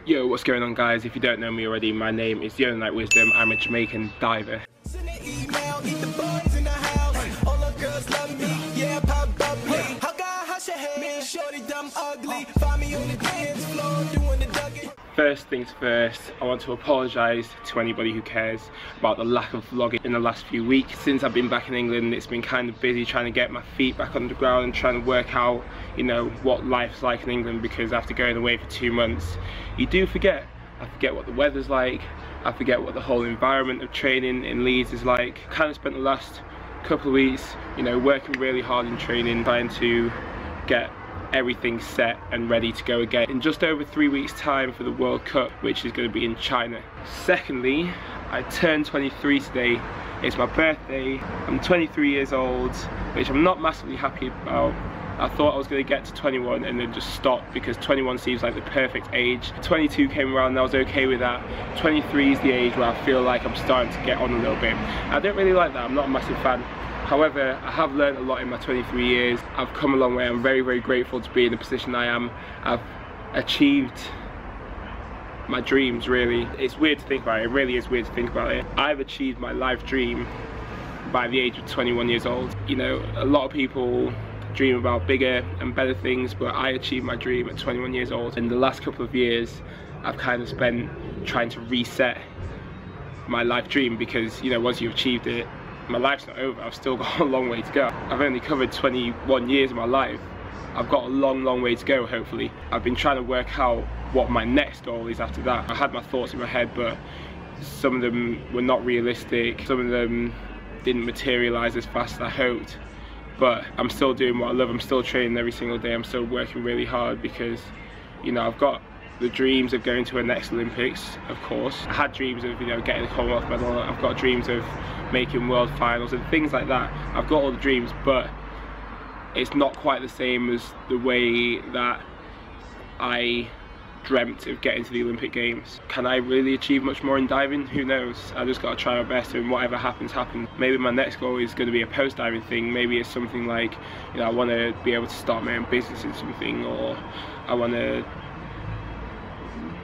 Yo, what's going on guys? If you don't know me already, my name is Yona Like Wisdom. I'm a Jamaican diver. First things first, I want to apologise to anybody who cares about the lack of vlogging in the last few weeks. Since I've been back in England, it's been kind of busy trying to get my feet back on the ground and trying to work out, you know, what life's like in England, because after going away for 2 months, you do forget. I forget what the weather's like, I forget what the whole environment of training in Leeds is like. Kind of spent the last couple of weeks, you know, working really hard in training, trying to get everything set and ready to go again in just over 3 weeks time for the World Cup, which is going to be in China. Secondly, I turned 23 today. It's my birthday. I'm 23 years old, which I'm not massively happy about. I thought I was going to get to 21 and then just stop, because 21 seems like the perfect age. 22 came around and I was okay with that. 23 is the age where I feel like I'm starting to get on a little bit. I don't really like that. I'm not a massive fan. However, I have learned a lot in my 23 years. I've come a long way. I'm very, very grateful to be in the position I am. I've achieved my dreams, really. It's weird to think about it. It really is weird to think about it. I've achieved my life dream by the age of 21 years old. You know, a lot of people dream about bigger and better things, but I achieved my dream at 21 years old. In the last couple of years, I've kind of spent trying to reset my life dream, because, you know, once you've achieved it, my life's not over. I've still got a long way to go. I've only covered 21 years of my life. I've got a long, long way to go, hopefully. I've been trying to work out what my next goal is after that. I had my thoughts in my head, but some of them were not realistic. Some of them didn't materialise as fast as I hoped. But I'm still doing what I love. I'm still training every single day. I'm still working really hard, because, you know, I've got the dreams of going to a next Olympics, of course. I had dreams of, you know, getting a Commonwealth medal. I've got dreams of making world finals and things like that. I've got all the dreams, but it's not quite the same as the way that I dreamt of getting to the Olympic Games. Can I really achieve much more in diving? Who knows? I just got to try my best, and whatever happens, happens. Maybe my next goal is going to be a post-diving thing. Maybe it's something like, you know, I want to be able to start my own business in something, or I want to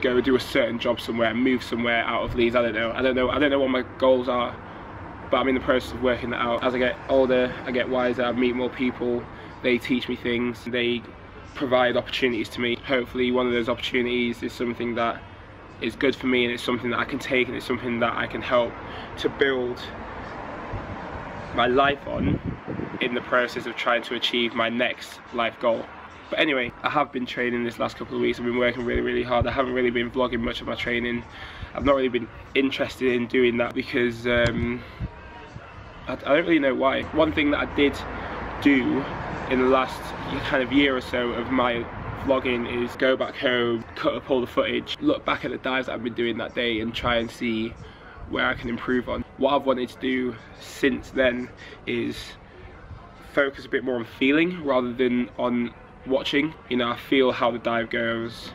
go do a certain job somewhere, move somewhere out of Leeds. I don't know what my goals are, but I'm in the process of working that out. As I get older, I get wiser, I meet more people, they teach me things, they provide opportunities to me. Hopefully one of those opportunities is something that is good for me, and it's something that I can take, and it's something that I can help to build my life on in the process of trying to achieve my next life goal. But anyway, I have been training this last couple of weeks. I've been working really, really hard. I haven't really been vlogging much of my training. I've not really been interested in doing that, because I don't really know why. One thing that I did do in the last kind of year or so of my vlogging is go back home, cut up all the footage, look back at the dives that I've been doing that day, and try and see where I can improve on. What I've wanted to do since then is focus a bit more on feeling rather than on watching. You know, I feel how the dive goes,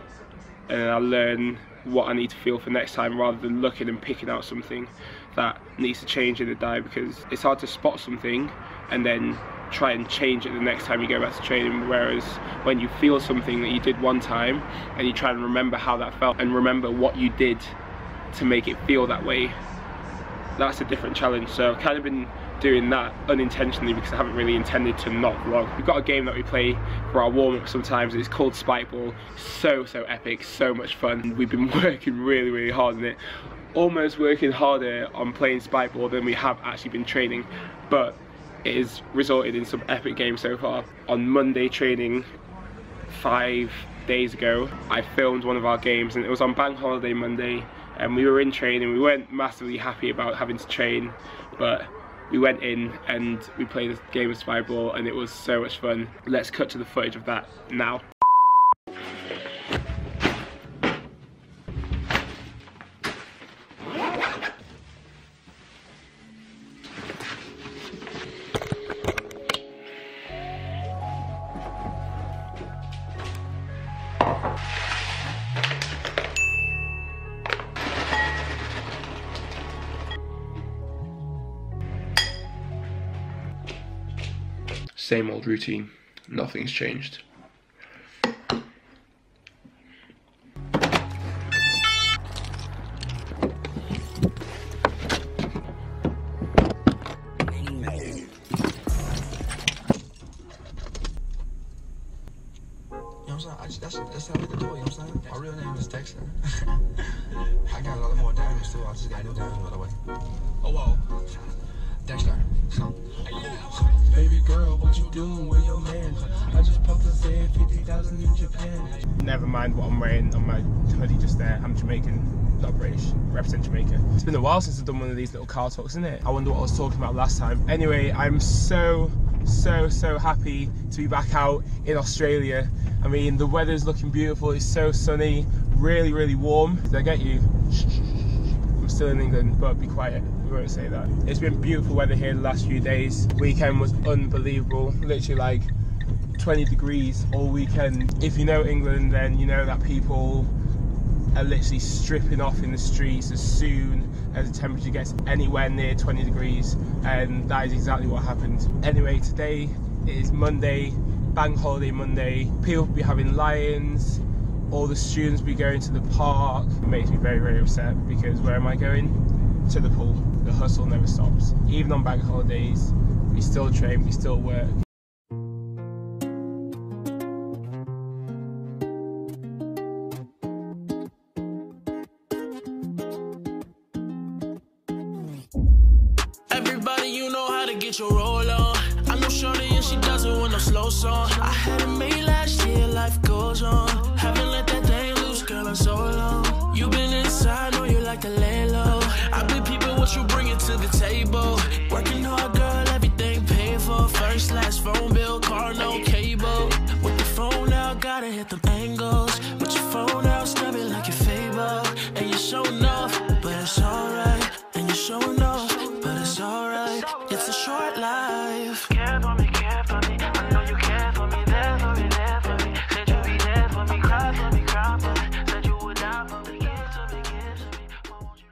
and I learn what I need to feel for next time, rather than looking and picking out something that needs to change in the dive, because it's hard to spot something and then try and change it the next time you go back to training. Whereas when you feel something that you did one time and you try and remember how that felt and remember what you did to make it feel that way, that's a different challenge. So I've kind of been doing that unintentionally, because I haven't really intended to not vlog. We've got a game that we play for our warm-up sometimes. It's called Spikeball. So epic, so much fun. We've been working really, really hard on it. Almost working harder on playing Spikeball than we have actually been training, but it has resulted in some epic games so far. On Monday training, 5 days ago, I filmed one of our games, and it was on Bank Holiday Monday, and we were in training. We weren't massively happy about having to train, but we went in and we played a game of Spikeball, and it was so much fun. Let's cut to the footage of that now. Same old routine, nothing's changed. That's how we can do it, you know what I'm saying? My real name is Dexter. I got a lot more diamonds too. I just got new diamonds, by the way. Oh, whoa. Dexter. Baby girl, what you doing with your man? I just popped up there 50,000 in Japan. Never mind what I'm wearing on my hoodie just there. I'm Jamaican, not British, represent Jamaica. It's been a while since I've done one of these little car talks, isn't it? I wonder what I was talking about last time. Anyway, I'm so happy to be back out in Australia. I mean, the weather's looking beautiful. It's so sunny, really warm. Did I get you? I'm still in England, but be quiet. We won't say that. It's been beautiful weather here the last few days. Weekend was unbelievable. Literally like 20 degrees all weekend. If you know England, then you know that people are literally stripping off in the streets as soon as the temperature gets anywhere near 20 degrees, and that is exactly what happened. Anyway, today is Monday, Bank Holiday Monday. People will be having lions, all the students will be going to the park. It makes me very upset because where am I going? To the pool. The hustle never stops. Even on bank holidays, we still train, we still work. Everybody, you know how to get your roll on. I know shorty and she does it with no slow song. I had it made last year, life goes on. Haven't let that thing loose, girl, in so long. You been inside, know you like to lay low. I've been peeping what you bringing to the table. Working hard, girl, everything paid for. First, last phone bill, car, no cable. With the phone out, gotta hit them angles. With your phone out, stab it like your favor. And you're showing off, but it's alright. And you're showing off, but it's alright. It's a short life. Care for me, I know you care for me. There for me, there for me. Said you'd be there for me, cry for me, cry for me. Said you would die for me, give to me, give to me. Why won't you?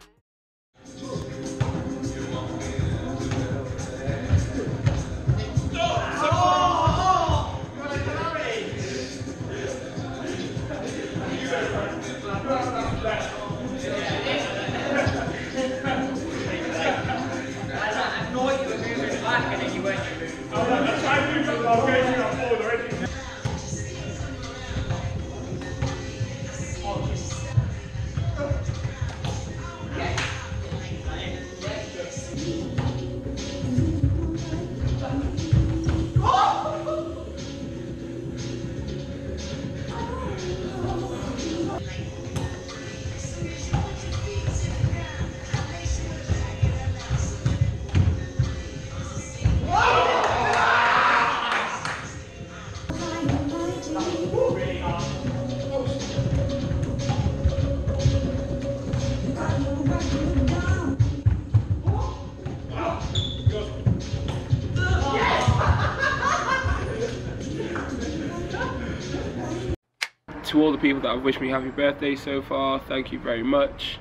To all the people that have wished me happy birthday so far, thank you very much.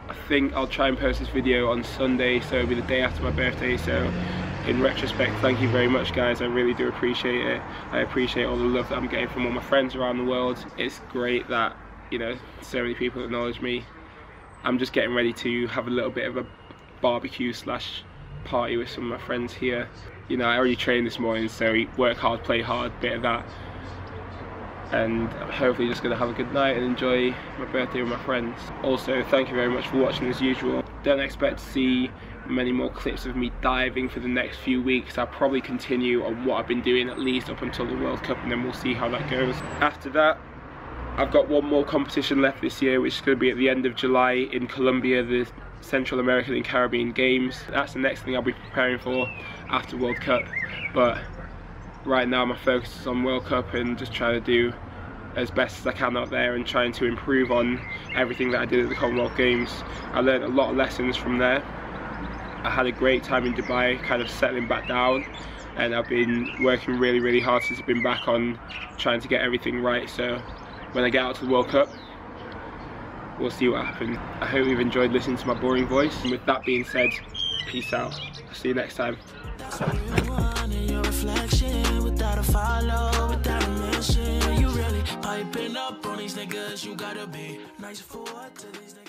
I think I'll try and post this video on Sunday, so it'll be the day after my birthday, so in retrospect, thank you very much guys, I really do appreciate it. I appreciate all the love that I'm getting from all my friends around the world. It's great that, you know, so many people acknowledge me. I'm just getting ready to have a little bit of a barbecue slash party with some of my friends here. You know, I already trained this morning, so work hard, play hard, bit of that. And I'm hopefully just going to have a good night and enjoy my birthday with my friends. Also, thank you very much for watching as usual. Don't expect to see many more clips of me diving for the next few weeks. I'll probably continue on what I've been doing at least up until the World Cup, and then we'll see how that goes. After that, I've got one more competition left this year, which is going to be at the end of July in Colombia, the Central American and Caribbean Games. That's the next thing I'll be preparing for after World Cup. But right now my focus is on World Cup and just trying to do as best as I can out there and trying to improve on everything that I did at the Commonwealth Games. I learned a lot of lessons from there. I had a great time in Dubai, kind of settling back down, and I've been working really hard since I've been back on trying to get everything right. So when I get out to the World Cup, we'll see what happens. I hope you've enjoyed listening to my boring voice, and with that being said, peace out. I'll see you next time. Piping up on these niggas, you gotta be nice for what to these niggas.